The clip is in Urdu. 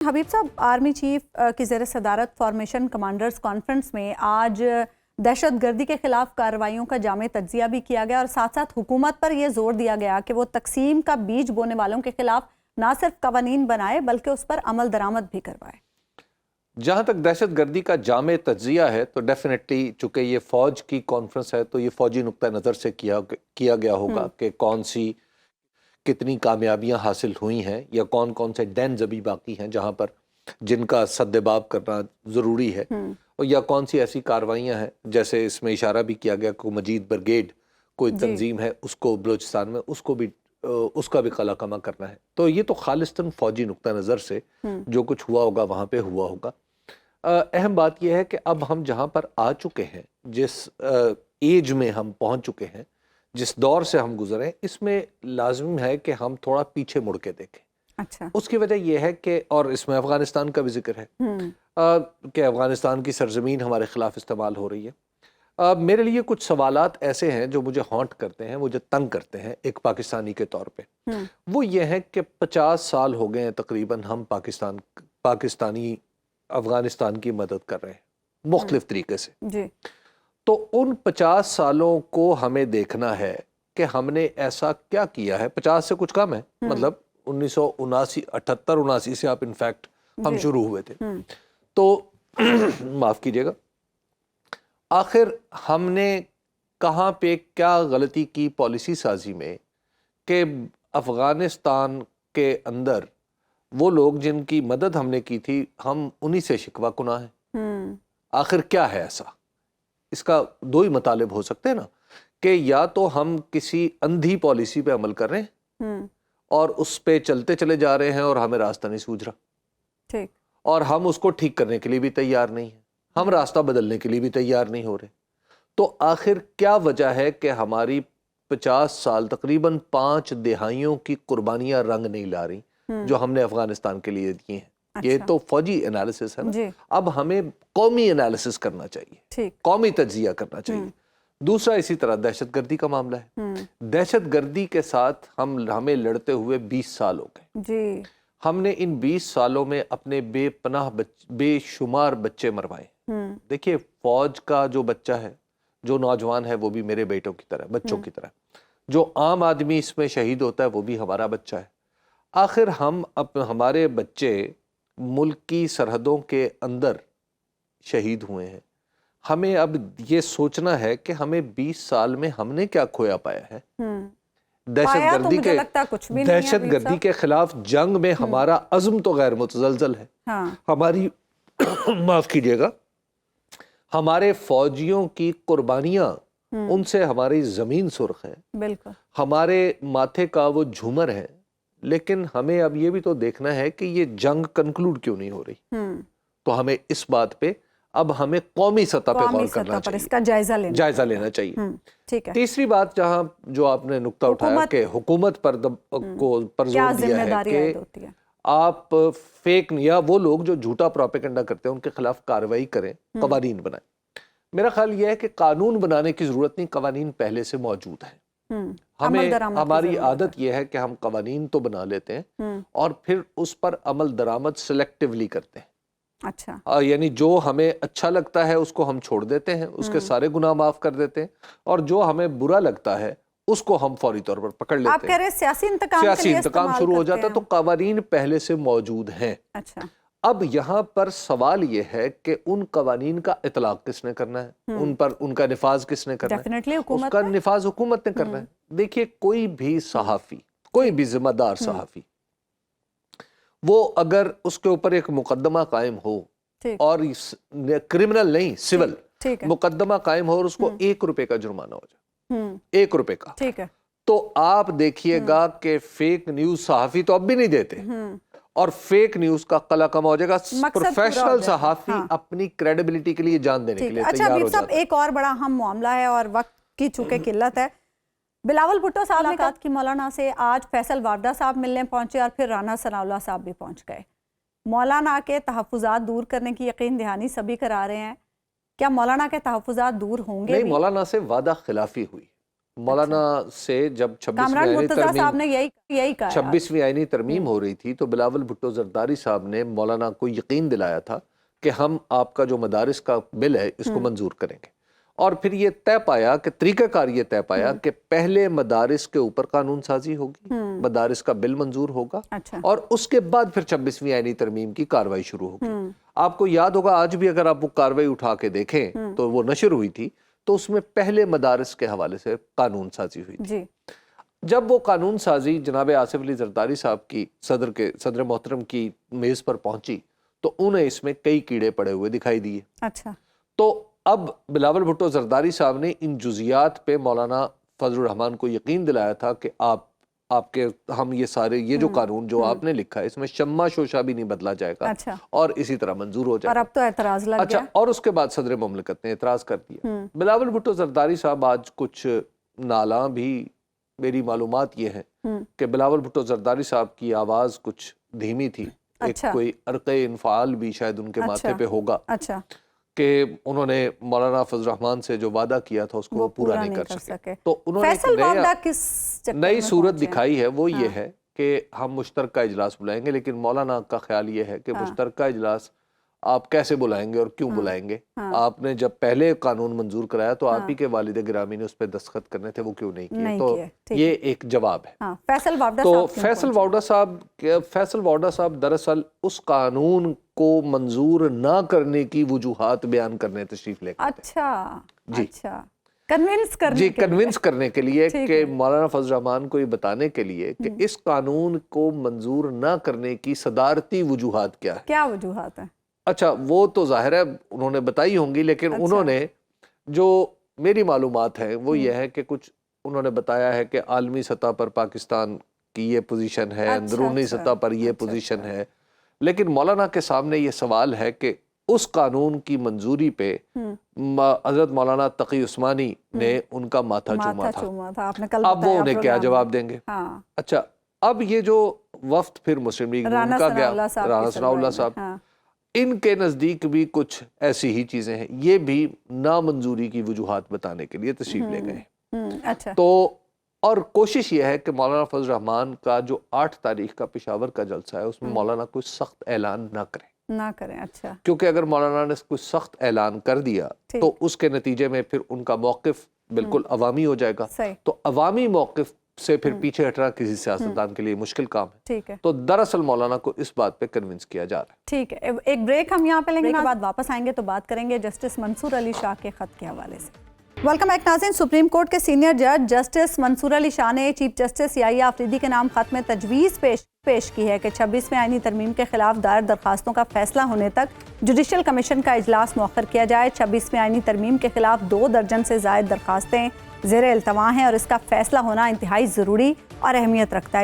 حبیب صاحب، آرمی چیف کی زیر صدارت فارمیشن کمانڈرز کانفرنس میں آج دہشت گردی کے خلاف کارروائیوں کا جامع تجزیہ بھی کیا گیا اور ساتھ ساتھ حکومت پر یہ زور دیا گیا کہ وہ تقسیم کا بیج بونے والوں کے خلاف نہ صرف قوانین بنائے بلکہ اس پر عمل درآمد بھی کروائے۔ جہاں تک دہشت گردی کا جامع تجزیہ ہے تو ڈیفینیٹلی چونکہ یہ فوج کی کانفرنس ہے تو یہ فوجی نقطہ نظر سے کیا گیا ہوگا کہ کون سی کتنی کامیابیاں حاصل ہوئی ہیں یا کون کون سے ڈینز ابھی باقی ہیں جہاں پر جن کا سدباب کرنا ضروری ہے، اور یا کون سی ایسی کارروائیاں ہیں جیسے اس میں اشارہ بھی کیا گیا کہ مجید برگیڈ کوئی تنظیم ہے اس کو بلوچستان میں اس کا بھی قلع کما کرنا ہے۔ تو یہ تو خالصتاً فوجی نقطہ نظر سے جو کچھ ہوا ہوگا وہاں پہ ہوا ہوگا۔ اہم بات یہ ہے کہ اب ہم جہاں پر آ چکے ہیں، جس ایج میں ہم پہنچ چکے ہیں، جس دور سے ہم گزرے، اس میں لازم ہے کہ ہم تھوڑا پیچھے مڑ کے دیکھیں۔ اچھا، اس کی وجہ یہ ہے کہ اور اس میں افغانستان کا بھی ذکر ہے کہ افغانستان کی سرزمین ہمارے خلاف استعمال ہو رہی ہے۔ میرے لیے کچھ سوالات ایسے ہیں جو مجھے ہانٹ کرتے ہیں، مجھے تنگ کرتے ہیں ایک پاکستانی کے طور پہ۔ وہ یہ ہے کہ 50 سال ہو گئے ہیں تقریباً ہم پاکستانی افغانستان کی مدد کر رہے ہیں مختلف طریقے سے جی۔ تو ان 50 سالوں کو ہمیں دیکھنا ہے کہ ہم نے ایسا کیا کیا ہے۔ 50 سے کچھ کم ہے، مطلب 1978-79 سے آپ انفیکٹ ہم شروع ہوئے تھے، تو معاف کیجئے گا، آخر ہم نے کہاں پہ کیا غلطی کی پالیسی سازی میں کہ افغانستان کے اندر وہ لوگ جن کی مدد ہم نے کی تھی ہم انہی سے شکوہ کناں ہیں۔ آخر کیا ہے ایسا؟ اس کا دو ہی مطالب ہو سکتے ہیں نا، کہ یا تو ہم کسی اندھی پالیسی پہ عمل کر رہے ہیں اور اس پہ چلتے چلے جا رہے ہیں اور ہمیں راستہ نہیں سوجھ رہا، اور ہم اس کو ٹھیک کرنے کے لیے بھی تیار نہیں ہیں، ہم راستہ بدلنے کے لیے بھی تیار نہیں ہو رہے۔ تو آخر کیا وجہ ہے کہ ہماری 50 سال تقریباً 5 دہائیوں کی قربانیاں رنگ نہیں لا رہی جو ہم نے افغانستان کے لیے دی ہیں؟ یہ تو فوجی انالیسس ہے نا۔ اب ہمیں قومی انالیسس کرنا چاہیے، قومی تجزیہ کرنا چاہیے۔ دوسرا اسی طرح دہشت گردی کا معاملہ ہے۔ دہشت گردی کے ساتھ ہمیں لڑتے ہوئے 20 سال ہو گئے۔ ہم نے ان 20 سالوں میں اپنے بے پناہ بے شمار بچے مروائے۔ دیکھیے، فوج کا جو بچہ ہے، جو نوجوان ہے، وہ بھی میرے بیٹوں کی طرح، بچوں کی طرح۔ جو عام آدمی اس میں شہید ہوتا ہے وہ بھی ہمارا بچہ ہے۔ آخر ہمارے بچے ملک کی سرحدوں کے اندر شہید ہوئے ہیں۔ ہمیں اب یہ سوچنا ہے کہ ہمیں 20 سال میں ہم نے کیا کھویا پایا ہے۔ دہشت گردی کے خلاف جنگ میں ہمارا عزم تو غیر متزلزل ہے۔ ہماری معاف کیجئے گا، ہمارے فوجیوں کی قربانیاں ان سے ہماری زمین سرخ ہے، بالکل ہمارے ماتھے کا وہ جھومر ہے۔ لیکن ہمیں اب یہ بھی تو دیکھنا ہے کہ یہ جنگ کنکلوڈ کیوں نہیں ہو رہی۔ تو ہمیں اس بات پہ اب ہمیں قومی سطح پہ غور کرنا چاہیے، اس کا جائزہ لینا چاہیے۔ تیسری بات جہاں جو آپ نے نقطہ اٹھایا کہ حکومت پر زور دیا ہے کہ آپ فیک یا وہ لوگ جو جھوٹا پروپیگنڈا کرتے ہیں ان کے خلاف کارروائی کریں، قوانین بنائیں۔ میرا خیال یہ ہے کہ قانون بنانے کی ضرورت نہیں، قوانین پہلے سے موجود ہیں۔ ہماری عادت یہ ہے کہ ہم قوانین تو بنا لیتے ہیں اور پھر اس پر عمل درآمد سلیکٹیولی کرتے ہیں۔ اچھا، یعنی جو ہمیں اچھا لگتا ہے اس کو ہم چھوڑ دیتے ہیں، اس کے سارے گناہ معاف کر دیتے ہیں، اور جو ہمیں برا لگتا ہے اس کو ہم فوری طور پر پکڑ لیتے ہیں۔ آپ کہہ رہے ہیں سیاسی انتقام شروع ہو جاتا ہے۔ تو قوانین پہلے سے موجود ہیں۔ اچھا، اب یہاں پر سوال یہ ہے کہ ان قوانین کا اطلاق کس نے کرنا ہے، ان کا نفاذ کس نے کرنا ہے؟ اس کا نفاذ حکومت نے کرنا ہے۔ دیکھیے، کوئی بھی صحافی، کوئی بھی ذمہ دار صحافی، وہ اگر اس کے اوپر ایک مقدمہ قائم ہو، اور کرمنل نہیں، سول مقدمہ قائم ہو، اور اس کو 1 روپے کا جرمانہ ہو جائے، 1 روپے کا، تو آپ دیکھیے گا کہ فیک نیوز صحافی تو اب بھی نہیں دیتے، اور فیک نیوز کا قلع کم ہو جائے گا۔ پروفیشنل صحافی اپنی کریڈیبلٹی کے لیے جان دینے کے لیے تیار ہو جاتا ہے۔ ایک اور بڑا اہم معاملہ ہے اور وقت کی چونکہ قلت ہے، بلاول بھٹو صاحب نے کہا کہ مولانا سے آج فیصل وارڈہ صاحب ملنے پہنچے اور پھر رانا ثناء اللہ صاحب بھی پہنچ گئے۔ مولانا کے تحفظات دور کرنے کی یقین دہانی سبھی کرا رہے ہیں، کیا مولانا کے تحفظات دور ہوں گے؟ نہیں، مولانا سے وعدہ خلافی ہوئی، مولانا سے جب کامران مرتضیٰ صاحب نے یہی کہا 26ویں آئینی ترمیم ہو رہی تھی تو بلاول بھٹو زرداری صاحب نے مولانا کو یقین دلایا تھا کہ ہم آپ کا جو مدارس کا بل ہے اس کو منظور کریں گے، اور پھر یہ طے پایا کہ طریقہ کار یہ طے پایا کہ پہلے مدارس کے اوپر قانون سازی ہوگی، مدارس کا بل منظور ہوگا، اور اس کے بعد پھر 26ویں آئینی ترمیم کی کاروائی شروع ہوگی۔ آپ کو یاد ہوگا آج بھی اگر آپ وہ کاروائی اٹھا کے دیکھیں تو وہ نشر ہوئی تھی تو اس میں پہلے مدارس کے حوالے سے قانون سازی ہوئی تھی۔ جب وہ قانون سازی جناب آصف علی زرداری صاحب کی صدر محترم کی میز پر پہنچی تو انہیں اس میں کئی کیڑے پڑے ہوئے دکھائی دیے۔ اچھا، تو اب بلاول بھٹو زرداری صاحب نے ان جزیات پہ مولانا فضل الرحمان کو یقین دلایا تھا کہ ہم یہ جو قانون جو آپ نے لکھا ہے اس میں شمع شوشہ بھی نہیں بدلا جائے گا اور اسی طرح منظور ہو جائے گا۔ اور اب تو اعتراض لگ گیا۔ اور اس کے بعد صدر مملکت نے اعتراض کر دیا۔ بلاول بھٹو زرداری صاحب آج کچھ نالاں بھی، میری معلومات یہ ہے کہ بلاول بھٹو زرداری صاحب کی آواز کچھ دھیمی تھی، کوئی عرق انفعال بھی شاید ان کے ماتھے پہ ہوگا کہ انہوں نے مولانا فضل الرحمان سے جو وعدہ کیا تھا اس کو وہ پورا نہیں کر سکے، تو انہوں نے ایک نئی صورت دکھائی ہے، وہ یہ ہے کہ ہم مشترکہ اجلاس بلائیں گے، لیکن مولانا کا خیال یہ ہے کہ مشترکہ اجلاس آپ کیسے بلائیں گے اور کیوں بلائیں گے؟ آپ نے جب پہلے قانون منظور کرایا تو آپ ہی کے والد گرامی نے اس پہ دستخط کرنے تھے، وہ کیوں نہیں کیے؟ تو یہ ایک جواب ہے۔ تو فیصل واؤڈا صاحب دراصل اس قانون کو منظور نہ کرنے کی وجوہات بیان کرنے تشریف لے گئے تھے۔ کنونس کرنے کے لیے کہ مولانا فضل الرحمان کو یہ بتانے کے لیے کہ اس قانون کو منظور نہ کرنے کی صدارتی وجوہات کیا وجوہات ہیں؟ اچھا، وہ تو ظاہر ہے انہوں نے بتائی ہوں گی، لیکن انہوں نے جو میری معلومات ہے وہ یہ ہے کہ کچھ انہوں نے بتایا ہے کہ عالمی سطح پر پاکستان کی یہ پوزیشن ہے، اندرونی سطح پر یہ پوزیشن ہے، لیکن مولانا کے سامنے یہ سوال ہے کہ اس قانون کی منظوری پہ حضرت مولانا تقی عثمانی نے ان کا ماتھا چوما تھا، اب وہ انہیں کیا جواب دیں گے؟ اچھا، اب یہ جو وفد پھر مسلم لیگ ان کا گیا، رانا ثناء اللہ صاحب، ان کے نزدیک بھی کچھ ایسی ہی چیزیں ہیں، یہ بھی نامنظوری کی وجوہات بتانے کے لیے تشریف لے گئے۔ تو اور کوشش یہ ہے کہ مولانا فضل الرحمان کا جو 8 تاریخ کا پشاور کا جلسہ ہے اس میں مولانا کوئی سخت اعلان نہ کریں۔ اچھا، کیونکہ اگر مولانا نے کوئی سخت اعلان کر دیا تو اس کے نتیجے میں پھر ان کا موقف بالکل عوامی ہو جائے گا، تو عوامی موقف سے پھر پیچھے ہٹنا کسی سیاستدان کے لیے مشکل کام ہے۔ تو دراصل مولانا کو اس بات پہ کنونس کیا جا رہا ہے۔ ٹھیک ہے، ایک بریک ہم یہاں پہ لیں گے، بعد واپس آئیں گے تو بات کریں گے جسٹس منصور علی شاہ کے خط کے حوالے سے۔ ویلکم بیک ناظرین، سپریم کورٹ کے سینئر جج جسٹس منصور علی شاہ نے چیف جسٹس یحییٰ آفریدی کے نام خط میں تجویز پیش کی ہے کہ 26ویں آئینی ترمیم کے خلاف دائر درخواستوں کا فیصلہ ہونے تک جوڈیشل کمیشن کا اجلاس مؤخر کیا جائے۔ 26ویں آئینی ترمیم کے خلاف 2 درجن سے زائد درخواستیں زیر التواء ہیں اور اس کا فیصلہ ہونا انتہائی ضروری اور اہمیت رکھتا ہے۔